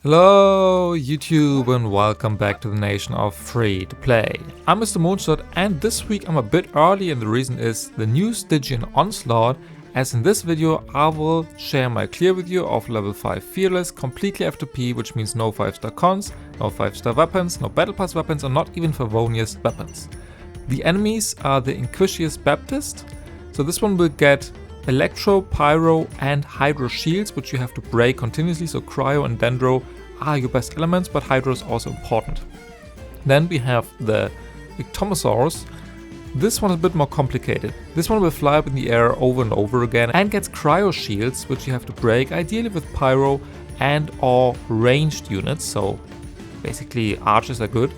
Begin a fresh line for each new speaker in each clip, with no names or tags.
Hello YouTube and welcome back to the nation of free to play. I'm Mr. Mondstadt and this week I'm a bit early, and the reason is the new Stygian Onslaught, as in this video I will share my clear with you of level 5 Fearless, completely F2P, which means no 5-star cons, no 5-star weapons, no battle pass weapons, and not even Favonius weapons. The enemies are the Iniquitous Baptist, so this one will get Electro, Pyro and Hydro shields, which you have to break continuously, so Cryo and Dendro are your best elements, but Hydro is also important. Then we have the Iktomisaurus. This one is a bit more complicated. This one will fly up in the air over and over again and gets Cryo shields, which you have to break, ideally with Pyro and or ranged units, so basically archers are good.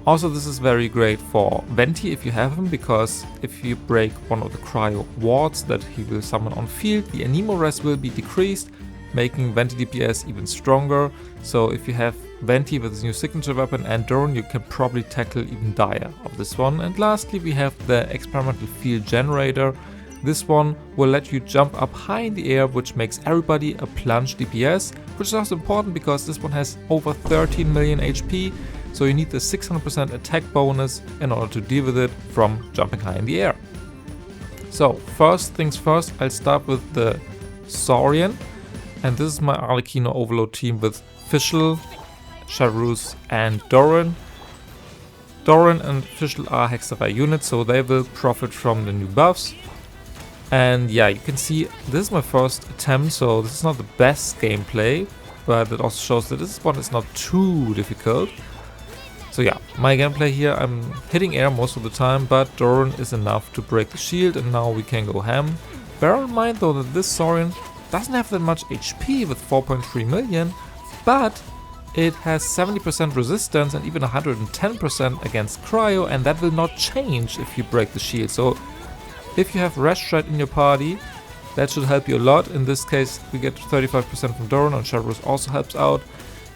Also, this is very great for Venti if you have him, because if you break one of the Cryo wards that he will summon on field, the Anemo res will be decreased, making Venti DPS even stronger. So if you have Venti with his new signature weapon and Doran, you can probably tackle even Dire of this one. And lastly, we have the experimental field generator. This one will let you jump up high in the air, which makes everybody a plunge DPS, which is also important because this one has over 13 million HP. So you need the 600% attack bonus in order to deal with it from jumping high in the air. So first things first, I'll start with the Saurian. And this is my Arlecchino Overload team with Fischl, Charus and Doran. Doran and Fischl are Hexerai units, so they will profit from the new buffs. And yeah, you can see this is my first attempt, so this is not the best gameplay, but it also shows that this one is not too difficult. So yeah, my gameplay here, I'm hitting air most of the time, but Doran is enough to break the shield and now we can go ham. Bear in mind though that this Saurian doesn't have that much HP with 4.3 million, but it has 70% resistance and even 110% against Cryo, and that will not change if you break the shield. So if you have Rash Shred in your party, that should help you a lot. In this case we get 35% from Doran, and Charus also helps out.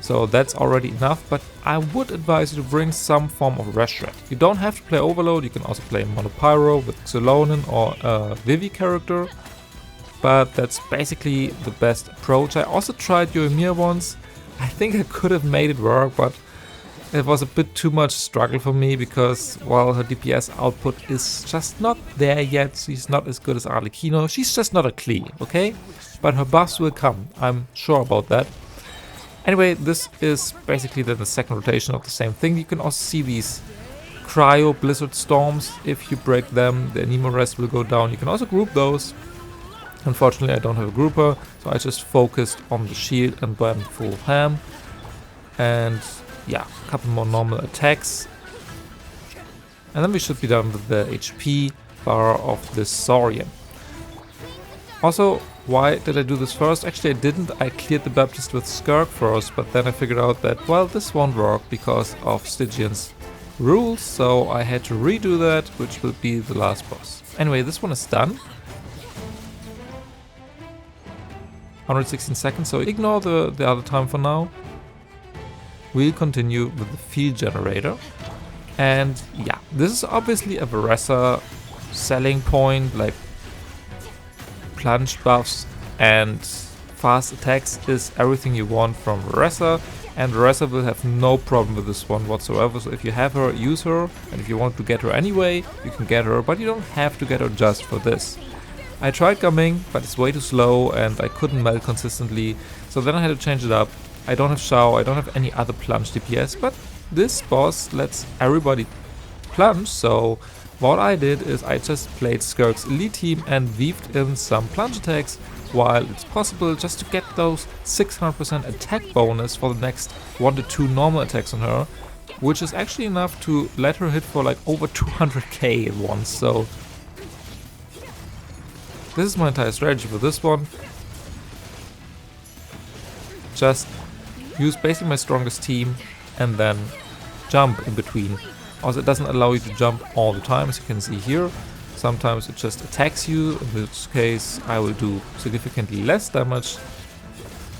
So that's already enough, but I would advise you to bring some form of Rash Shred. You don't have to play Overload, you can also play Monopyro with Xylonin or a Vivi character, but that's basically the best approach. I also tried Yoimiya once. I think I could have made it work, but it was a bit too much struggle for me because, well, her DPS output is just not there yet. She's not as good as Arlecchino. She's just not a Klee, okay? But her buffs will come, I'm sure about that. Anyway, this is basically the second rotation of the same thing. You can also see these Cryo Blizzard Storms. If you break them, the Anemo res will go down. You can also group those. Unfortunately, I don't have a grouper, so I just focused on the shield and went full ham. And yeah, a couple more normal attacks. And then we should be done with the HP bar of this Saurian. Also, why did I do this first? Actually, I didn't. I cleared the Baptist with Skirk first, but then I figured out that, well, this won't work because of Stygian's rules, so I had to redo that, which will be the last boss. Anyway, this one is done. 116 seconds, so ignore the other time for now. We'll continue with the field generator. And yeah, this is obviously a Varessa selling point, like plunge buffs and fast attacks is everything you want from Varessa, and Varessa will have no problem with this one whatsoever. So if you have her, use her, and if you want to get her anyway, you can get her, but you don't have to get her just for this. I tried Gumming, but it's way too slow and I couldn't melt consistently, so then I had to change it up. I don't have Shao, I don't have any other plunge DPS, but this boss lets everybody plunge, so what I did is I just played Skirk's elite team and weaved in some plunge attacks while it's possible, just to get those 600% attack bonus for the next 1 to 2 normal attacks on her, which is actually enough to let her hit for like over 200k at once. So this is my entire strategy for this one. Just use basically my strongest team and then jump in between. Also, it doesn't allow you to jump all the time, as you can see here. Sometimes it just attacks you, in which case I will do significantly less damage.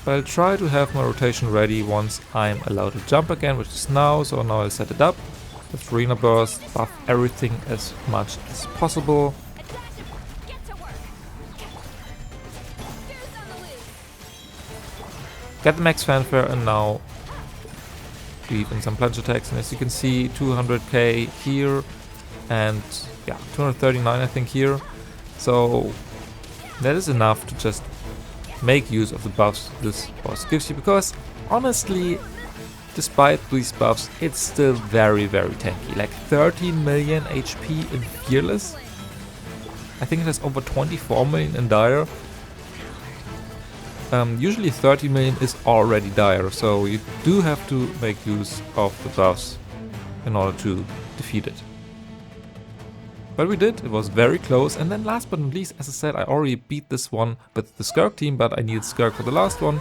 But I'll try to have my rotation ready once I'm allowed to jump again, which is now. So now I'll set it up with Arena Burst, buff everything as much as possible. get the max fanfare, and now weave in some plunge attacks. And as you can see, 200k here, and yeah, 239 I think here. So that is enough to just make use of the buffs this boss gives you, because honestly, despite these buffs, it's still very tanky. Like 13 million HP in Fearless. I think it has over 24 million in Dire. Usually 30 million is already Dire, so you do have to make use of the buffs in order to defeat it. But we did, it was very close. And then last but not least, as I said, I already beat this one with the Skirk team, but I needed Skirk for the last one.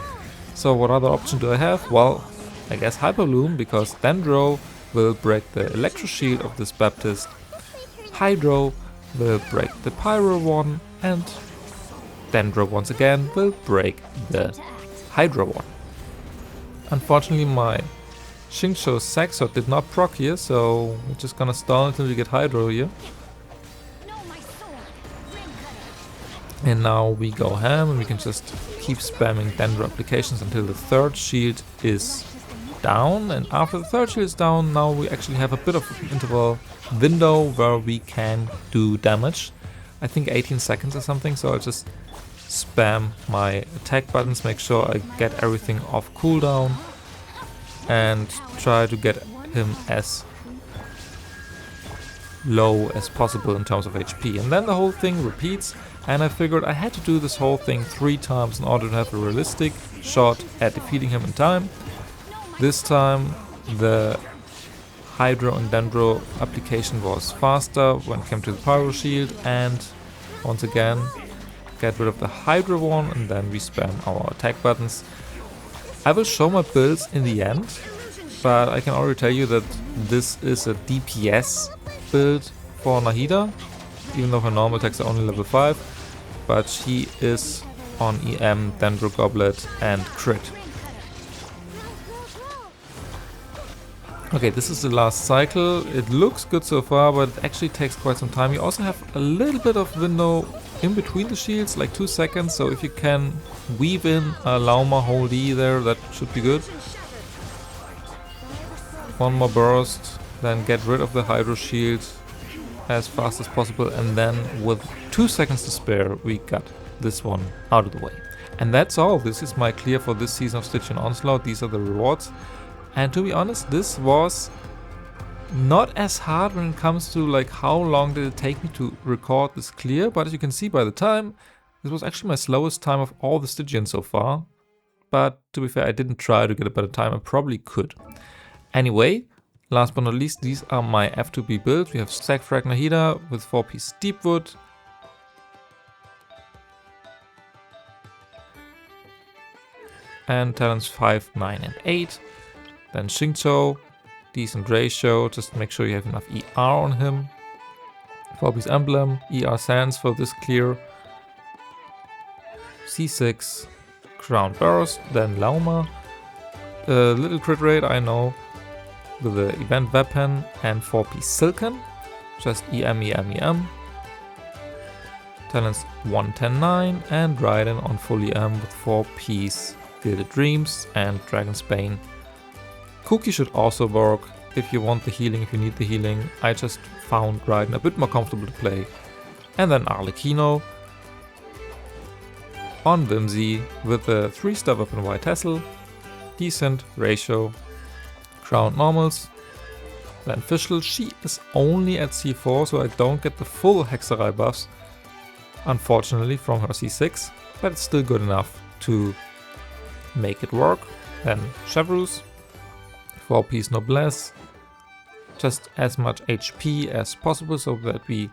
So what other option do I have? Well, I guess Hyper Bloom, because Dendro will break the Electro Shield of this Baptist, Hydro will break the Pyro one, and Dendro once again will break the Hydro one. Unfortunately, my Xingqiu Saxord did not proc here, so we're just gonna stall until we get Hydro here. And now we go ham, and we can just keep spamming Dendro applications until the third shield is down. And after the third shield is down, now we actually have a bit of an interval window where we can do damage. I think 18 seconds or something, so I'll just spam my attack buttons, make sure I get everything off cooldown, and try to get him as low as possible in terms of HP. And then the whole thing repeats, and I figured I had to do this whole thing 3 times in order to have a realistic shot at defeating him in time. This time the Hydro and Dendro application was faster when it came to the Pyro Shield, and once again get rid of the Hydro one, and then we spam our attack buttons. I will show my builds in the end, but I can already tell you that this is a DPS build for Nahida, even though her normal attacks are only level 5, but she is on EM, Dendro Goblet and Crit. Okay, this is the last cycle. It looks good so far, but it actually takes quite some time. You also have a little bit of window in between the shields, like 2 seconds, so if you can weave in a Lauma hold E there, that should be good. One more burst, then get rid of the Hydro Shield as fast as possible, and then with 2 seconds to spare we got this one out of the way. And that's all. This is my clear for this season of Stygian Onslaught. These are the rewards. And to be honest, this was not as hard when it comes to like how long did it take me to record this clear, but as you can see by the time, this was actually my slowest time of all the Stygians so far. But to be fair, I didn't try to get a better time. I probably could. Anyway, last but not least, these are my F2P builds. We have Sack Frag Nahida with 4-piece Deepwood, and talents 5, 9 and 8. Then Xingqiu, decent ratio, just make sure you have enough ER on him. 4-piece Emblem, ER Sands for this clear. C6, Crown Burst, then Lauma. Little crit rate, I know, with the event weapon, and 4-piece Silken, just EM. Talents 1, 10, 9, and Raiden on full EM with 4-piece Gilded Dreams and Dragon's Bane. Cookie should also work if you want the healing, if you need the healing. I just found Raiden a bit more comfortable to play. And then Arlecchino on Whimsy with the 3-star weapon White Tassel, decent ratio, Crown Normals. Then Fischl, she is only at C4, so I don't get the full Hexerei buffs, unfortunately, from her C6, but it's still good enough to make it work. Then Chevrus, 4-piece Noblesse, just as much HP as possible so that we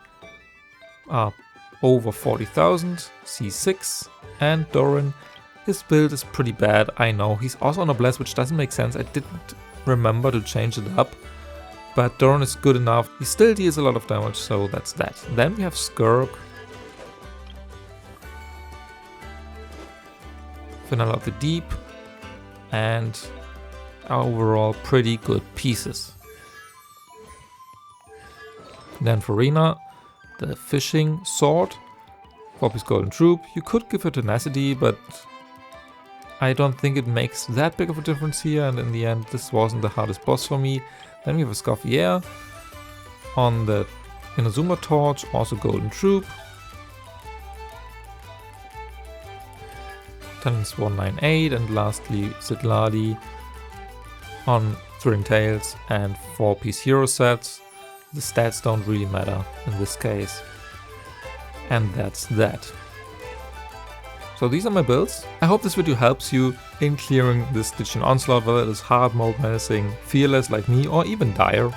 are over 40,000, C6, and Doran. His build is pretty bad, I know. He's also on Noblesse, which doesn't make sense. I didn't remember to change it up, but Doran is good enough. He still deals a lot of damage, so that's that. Then we have Skirk, Vanilla of the Deep, and overall pretty good pieces. Then for Rina, the Fishing Sword, 4-piece Golden Troop. You could give her Tenacity, but I don't think it makes that big of a difference here, and in the end this wasn't the hardest boss for me. Then we have a Scoffier on the Inazuma Torch, also Golden Troop. Talents 198, and lastly Zitlali on Thrilling Tales and 4-piece hero sets. The stats don't really matter in this case. And that's that. So these are my builds. I hope this video helps you in clearing this Stygian Onslaught, whether it is hard mode, menacing, fearless like me, or even dire.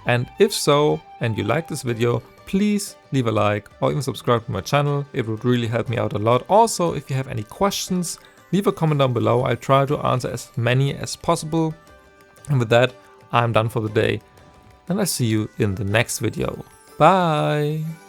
And if so, and you like this video, please leave a like or even subscribe to my channel. It would really help me out a lot. Also, if you have any questions, leave a comment down below. I'll try to answer as many as possible. And with that, I'm done for the day. And I'll see you in the next video. Bye!